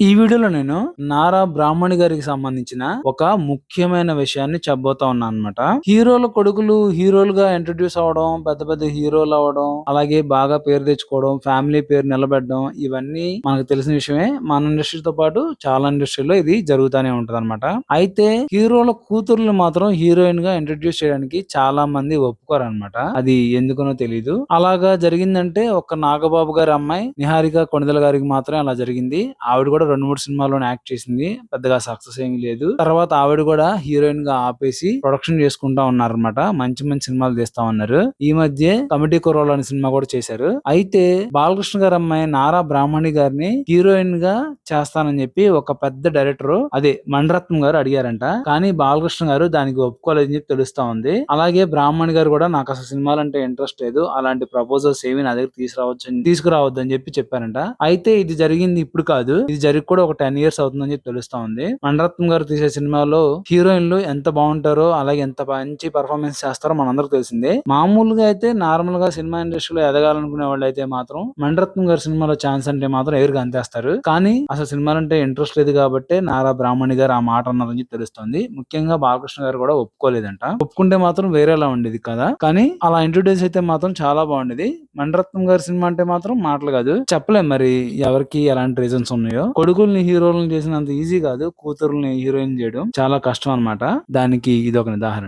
ఈ వీడియోలో నేను నారా బ్రాహ్మణి గారికి సంబంధించిన ఒక ముఖ్యమైన విషయాన్ని చెప్పబోతా ఉన్నా అన్నమాట. హీరోల కొడుకులు హీరోలుగా ఇంట్రడ్యూస్ అవ్వడం, పెద్ద పెద్ద హీరోలు అవ్వడం, అలాగే బాగా పేరు తెచ్చుకోవడం, ఫ్యామిలీ పేరు నిలబెట్టడం, ఇవన్నీ మనకు తెలిసిన విషయమే. మన ఇండస్ట్రీతో పాటు చాలా ఇండస్ట్రీలో ఇది జరుగుతూనే ఉంటది అనమాట. అయితే హీరోల కూతుర్లు మాత్రం హీరోయిన్ గా ఇంట్రడ్యూస్ చేయడానికి చాలా మంది ఒప్పుకోరన్నమాట. అది ఎందుకనో తెలీదు. అలాగా జరిగిందంటే ఒక నాగబాబు గారి అమ్మాయి నిహారిక కొణిదెల గారికి మాత్రం అలా జరిగింది. ఆవిడ కూడా 2, 3 సినిమాల్లోనే యాక్ట్ చేసింది. పెద్దగా సక్సెస్ ఏమీ లేదు. తర్వాత ఆవిడ కూడా హీరోయిన్ గా ఆపేసి ప్రొడక్షన్ చేసుకుంటా ఉన్నారన్నమాట. మంచి మంచి సినిమాలు తీస్తా ఉన్నారు. ఈ మధ్య కమిటీ కుర్రోళ్ళు అనే సినిమా కూడా చేశారు. అయితే బాలకృష్ణ గారి అమ్మాయి నారా బ్రాహ్మణి గారిని హీరోయిన్ గా చేస్తానని చెప్పి ఒక పెద్ద డైరెక్టర్ అదే మణిరత్నం గారు అడిగారంట. కానీ బాలకృష్ణ గారు దానికి ఒప్పుకోలేదని చెప్పి తెలుస్తా ఉంది. అలాగే బ్రాహ్మణి గారు కూడా నాకు అసలు సినిమాలంటే ఇంట్రెస్ట్ లేదు, అలాంటి ప్రపోజల్స్ ఏవి నా దగ్గర తీసుకురావద్దని చెప్పి చెప్పారంట. అయితే ఇది జరిగింది ఇప్పుడు కాదు, ఇది జరిగి కూడా ఒక 10 years అవుతుందని చెప్పి తెలుస్తా ఉంది. మణిరత్నం గారు తీసే సినిమాలో హీరోయిన్లు ఎంత బాగుంటారో, అలాగే ఎంత మంచి పర్ఫార్మెన్స్ చేస్తారో మనందరికి తెలిసిందే. మామూలుగా అయితే నార్మల్ గా సినిమా ఇండస్ట్రీలో ఎదగాలనుకునే వాళ్ళు అయితే మాత్రం మణిరత్నం గారి సినిమాలో ఛాన్స్ అంటే మాత్రం ఎవరికి అంతేస్తారు. కానీ అసలు సినిమాలంటే ఇంట్రెస్ట్ లేదు కాబట్టి నారా బ్రాహ్మణి గారు ఆ మాట అన్నారని చెప్పి తెలుస్తుంది. ముఖ్యంగా బాలకృష్ణ గారు కూడా ఒప్పుకోలేదంట. ఒప్పుకుంటే మాత్రం వేరేలా ఉండేది కదా. కానీ అలా ఇంట్రొడ్యూస్ అయితే మాత్రం చాలా బాగుండేది. మణిరత్నం గారి సినిమా అంటే మాత్రం మాటలు కాదు. చెప్పలేం మరి ఎవరికి ఎలాంటి రీజన్స్ ఉన్నాయో. కొడుకుల్ని హీరోలను చేసినంత ఈజీ కాదు కూతుర్ని హీరోయిన్ చేయడం. చాలా కష్టం అన్నమాట. దానికి ఇది ఒక ఉదాహరణ.